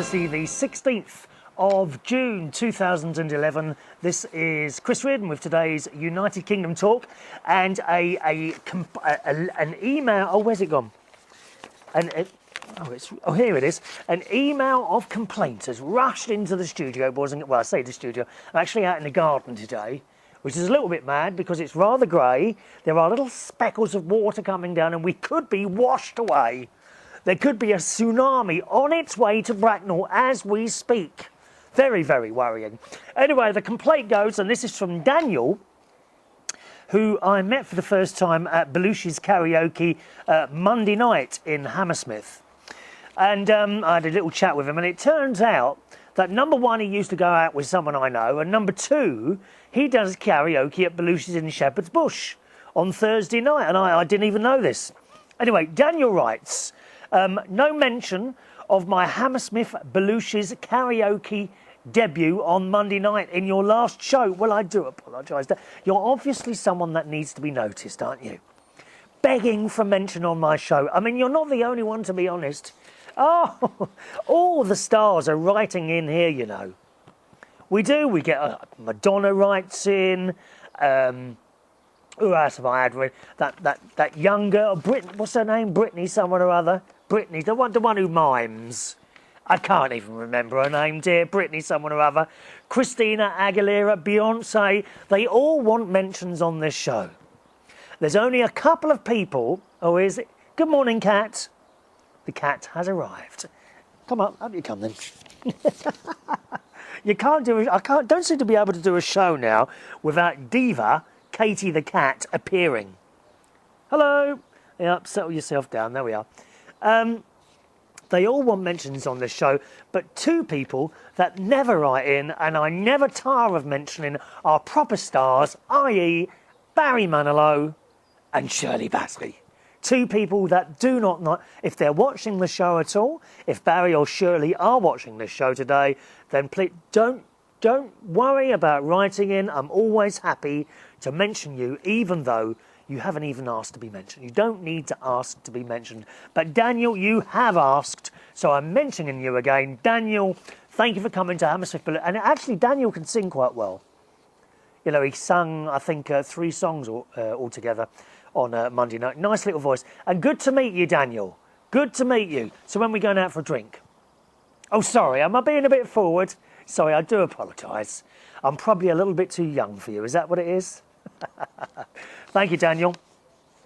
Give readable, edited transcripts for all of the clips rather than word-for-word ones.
Thursday, the 16th of June 2011. This is Chris Reardon with today's United Kingdom talk, and an email. Oh, where's it gone? Here it is. An email of complaints has rushed into the studio, boys and well, I say the studio. I'm actually out in the garden today, which is a little bit mad because it's rather grey. There are little speckles of water coming down, and we could be washed away. There could be a tsunami on its way to Bracknell as we speak. Very, very worrying. Anyway, the complaint goes, and this is from Daniel, who I met for the first time at Belushi's karaoke Monday night in Hammersmith. And I had a little chat with him, and it turns out that number one, he used to go out with someone I know, and number two, he does karaoke at Belushi's in Shepherd's Bush on Thursday night, and I didn't even know this. Anyway, Daniel writes, no mention of my Hammersmith Belushi's karaoke debut on Monday night in your last show. Well, I do apologise. You're obviously someone that needs to be noticed, aren't you? Begging for mention on my show. I mean, you're not the only one, to be honest. Oh, all the stars are writing in here, you know. We do. We get Madonna writes in. Who else have I had? That young girl, what's her name? Brittany, someone or other. Brittany, the one who mimes. I can't even remember her name, dear. Brittany, someone or other. Christina Aguilera, Beyonce. They all want mentions on this show. There's only a couple of people. Oh, is it? Good morning, cat. The cat has arrived. Come on, up you come then. You can't do it. Don't seem to be able to do a show now without Diva, Katie the cat, appearing. Hello. Yep, settle yourself down. There we are. They all want mentions on this show, but two people that never write in, and I never tire of mentioning, are proper stars, i.e. Barry Manilow and Shirley Bassey. Two people that do not know, if they're watching the show at all, if Barry or Shirley are watching this show today, then please don't worry about writing in. I'm always happy to mention you, even though you haven't even asked to be mentioned. You don't need to ask to be mentioned. But Daniel, you have asked, so I'm mentioning you again. Daniel, thank you for coming to Hammersmith. And actually, Daniel can sing quite well. You know, he sung, I think, 3 songs altogether on Monday night. Nice little voice. And good to meet you, Daniel. Good to meet you. So when are we going out for a drink? Oh, sorry, am I being a bit forward? Sorry, I do apologise. I'm probably a little bit too young for you. Is that what it is? Thank you, Daniel.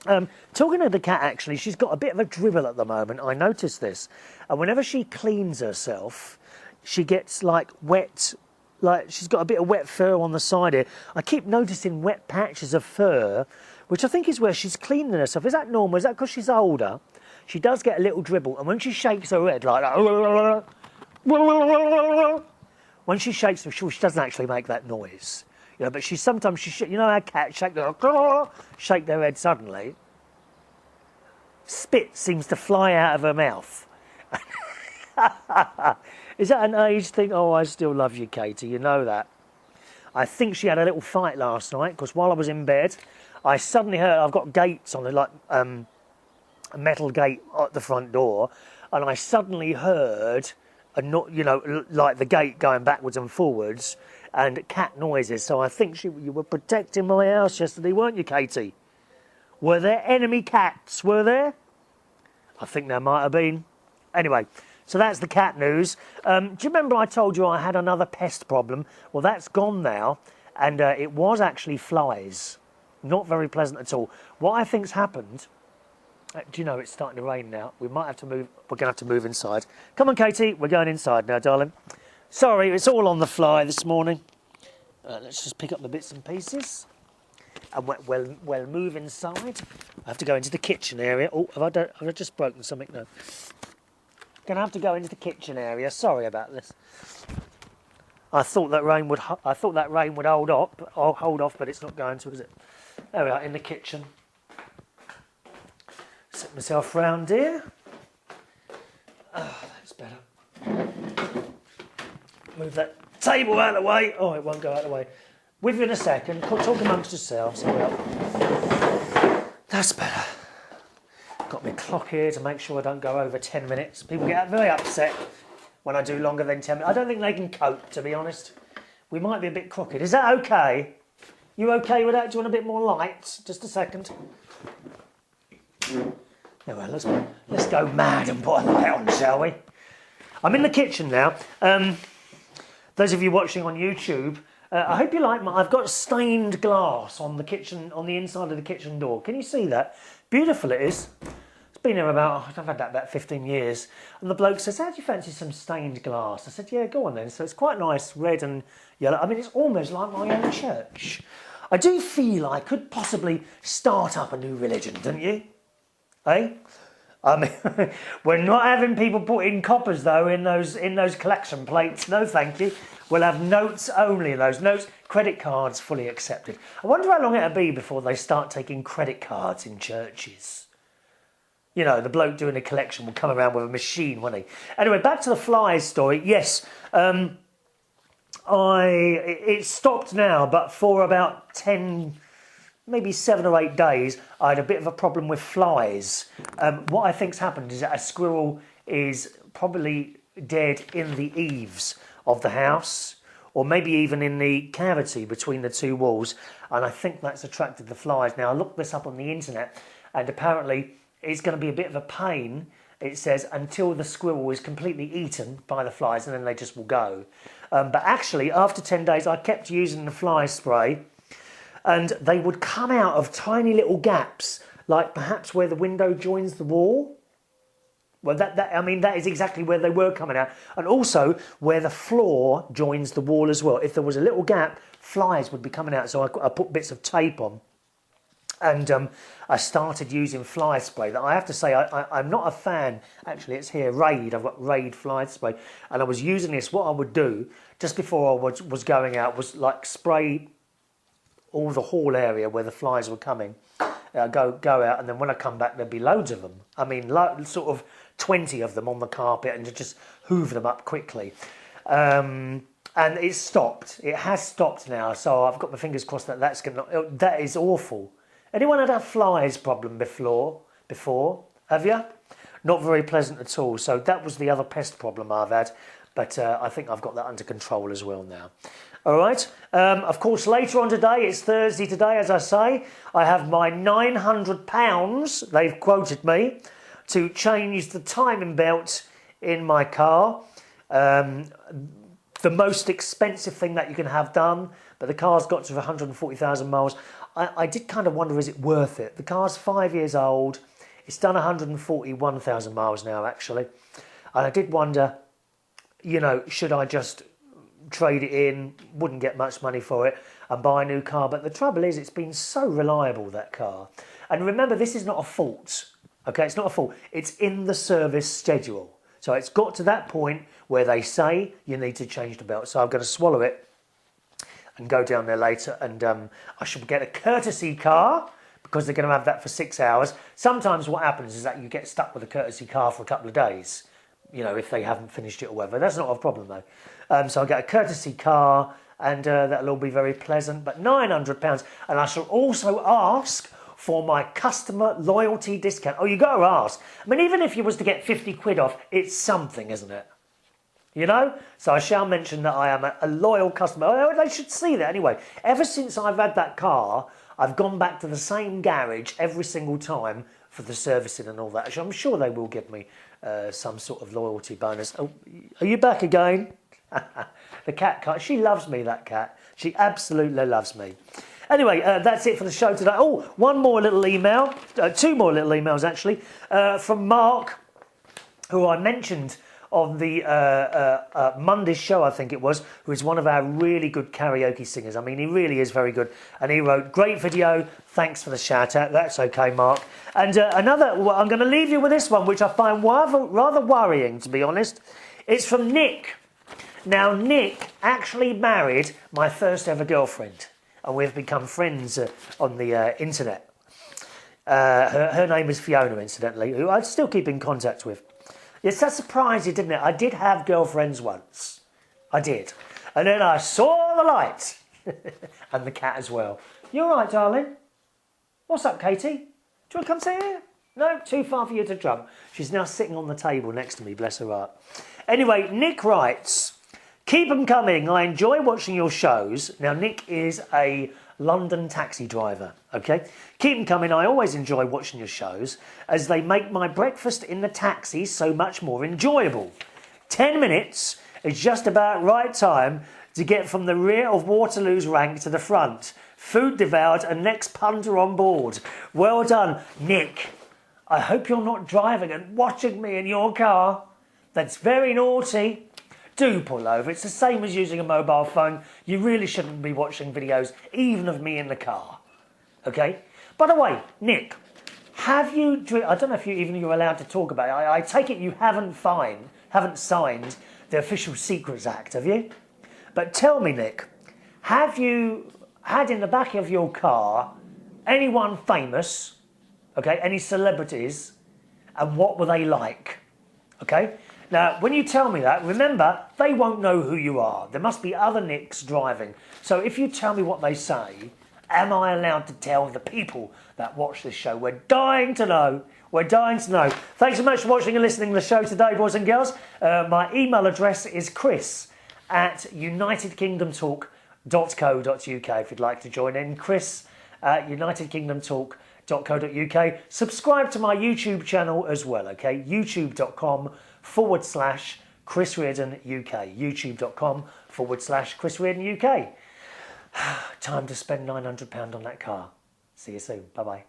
Talking to the cat, actually, she's got a bit of a dribble at the moment. I noticed this. And whenever she cleans herself, she gets, like, wet. Like, she's got a bit of wet fur on the side here. I keep noticing wet patches of fur, which I think is where she's cleaning herself. Is that normal? Is that because she's older? She does get a little dribble. And when she shakes her head like that, when she shakes her, she doesn't actually make that noise. You know, but sometimes you know how cats shake their head suddenly. Spit seems to fly out of her mouth. Is that an age thing? Oh, I still love you, Katie. You know that. I think she had a little fight last night because while I was in bed, I suddenly heard, I've got gates on it, like a metal gate at the front door, and I suddenly heard like the gate going backwards and forwards, and cat noises. So I think you were protecting my house yesterday, weren't you, Katie? Were there enemy cats? Were there? I think there might have been. Anyway, so that's the cat news. Do you remember I told you I had another pest problem? Well, that's gone now, and it was actually flies. Not very pleasant at all. What I think's happened. Do you know it's starting to rain now? We might have to move. We're going to have to move inside. Come on, Katie. We're going inside now, darling. Sorry, it's all on the fly this morning. Let's just pick up the bits and pieces. And we'll move inside. I have to go into the kitchen area. Oh, have I just broken something? No. Going to have to go into the kitchen area. Sorry about this. I thought that rain would hold off, but it's not going to, is it? There we are, in the kitchen. Set myself round here. Oh, that's better. Move that table out of the way. Oh, it won't go out of the way. With you in a second. Talk amongst yourselves. Hurry up. That's better. Got my clock here to make sure I don't go over 10 minutes. People get very upset when I do longer than 10 minutes. I don't think they can cope, to be honest. We might be a bit crooked. Is that okay? You okay with that? Do you want a bit more light? Just a second. Anyway, let's go mad and put a light on, shall we? I'm in the kitchen now. Those of you watching on YouTube, I hope you like I've got stained glass on the kitchen, on the inside of the kitchen door. Can you see that? Beautiful it is. It's been here I've had that about 15 years. And the bloke says, how do you fancy some stained glass? I said, yeah, go on then. So it's quite nice, red and yellow. I mean, it's almost like my own church. I do feel I could possibly start up a new religion, don't you? Eh? I mean, we're not having people put in coppers though in those collection plates. No, thank you. We'll have notes only. Those notes, credit cards fully accepted. I wonder how long it'll be before they start taking credit cards in churches. You know, the bloke doing a collection will come around with a machine, won't he? Anyway, back to the flies story. Yes, it stopped now, but for about 10. Maybe 7 or 8 days, I had a bit of a problem with flies. What I think's happened is that a squirrel is probably dead in the eaves of the house, or maybe even in the cavity between the two walls, and I think that's attracted the flies. Now, I looked this up on the internet, and apparently it's going to be a bit of a pain, it says, until the squirrel is completely eaten by the flies, and then they just will go. But actually, after 10 days, I kept using the fly spray, and they would come out of tiny little gaps, like perhaps where the window joins the wall. Well, that is exactly where they were coming out. And also where the floor joins the wall as well. If there was a little gap, flies would be coming out. So I put bits of tape on. And I started using fly spray. That I have to say, I'm not a fan. Actually, it's here, Raid. I've got Raid fly spray. And I was using this. What I would do, just before I was going out, was like spray all the hall area where the flies were coming, go out, and then when I come back there'd be loads of them. I mean, sort of 20 of them on the carpet, and just hoover them up quickly. And it stopped. It has stopped now, so I've got my fingers crossed that that is awful. Anyone had a flies problem before? Have you? Not very pleasant at all. So that was the other pest problem I've had, but I think I've got that under control as well now. All right. Of course, later on today, it's Thursday today, as I say, I have my £900, they've quoted me, to change the timing belt in my car. The most expensive thing that you can have done, but the car's got to 140,000 miles. I did kind of wonder, is it worth it? The car's 5 years old. It's done 141,000 miles now, actually. And I did wonder, you know, should I just trade it in, wouldn't get much money for it, and buy a new car? But the trouble is, it's been so reliable, that car. And remember, this is not a fault, okay? It's not a fault. It's in the service schedule. So it's got to that point where they say you need to change the belt. So I'm going to swallow it and go down there later, and I should get a courtesy car, because they're going to have that for 6 hours. Sometimes what happens is that you get stuck with a courtesy car for a couple of days, you know, if they haven't finished it or whatever. That's not a problem, though. So I'll get a courtesy car, and that'll all be very pleasant. But £900, and I shall also ask for my customer loyalty discount. Oh, you got to ask. I mean, even if you was to get 50 quid off, it's something, isn't it? You know? So I shall mention that I am a loyal customer. Oh, they should see that anyway. Ever since I've had that car, I've gone back to the same garage every single time for the servicing and all that. I'm sure they will give me some sort of loyalty bonus. Oh, are you back again? The cat, she loves me, that cat. She absolutely loves me. Anyway, that's it for the show today. Oh, one more little email, 2 more little emails actually, from Mark, who I mentioned on the Monday's show, I think it was, who is one of our really good karaoke singers. I mean, he really is very good. And he wrote, great video, thanks for the shout out. That's okay, Mark. And well, I'm going to leave you with this one, which I find rather worrying, to be honest. It's from Nick. Now, Nick actually married my first ever girlfriend, and we've become friends on the internet. Her name is Fiona, incidentally, who I still keep in contact with. Yes, that surprised you, didn't it? I did have girlfriends once. I did. And then I saw the light. And the cat as well. You all right, darling? What's up, Katie? Do you want to come sit here? No, too far for you to jump. She's now sitting on the table next to me, bless her heart. Anyway, Nick writes, keep them coming. I enjoy watching your shows. Now, Nick is a London taxi driver, okay? Keep them coming. I always enjoy watching your shows as they make my breakfast in the taxi so much more enjoyable. 10 minutes is just about right time to get from the rear of Waterloo's rank to the front. Food devoured and next punter on board. Well done, Nick. I hope you're not driving and watching me in your car. That's very naughty. Do pull over. It's the same as using a mobile phone. You really shouldn't be watching videos, even of me in the car. Okay? By the way, Nick, have you... I don't know if you're allowed to talk about it. I take it you haven't signed the Official Secrets Act, have you? But tell me, Nick, have you had in the back of your car anyone famous... Okay, any celebrities, and what were they like? Okay, now when you tell me that, remember, they won't know who you are. There must be other Nicks driving. So if you tell me what they say, am I allowed to tell the people that watch this show? We're dying to know. We're dying to know. Thanks so much for watching and listening to the show today, boys and girls. My email address is chris@unitedkingdomtalk.co.uk if you'd like to join in. chris@unitedkingdomtalk.co.uk. Subscribe to my YouTube channel as well, okay? youtube.com/Chris Reardon UK. youtube.com/Chris Reardon UK. Time to spend £900 on that car. See you soon. Bye-bye.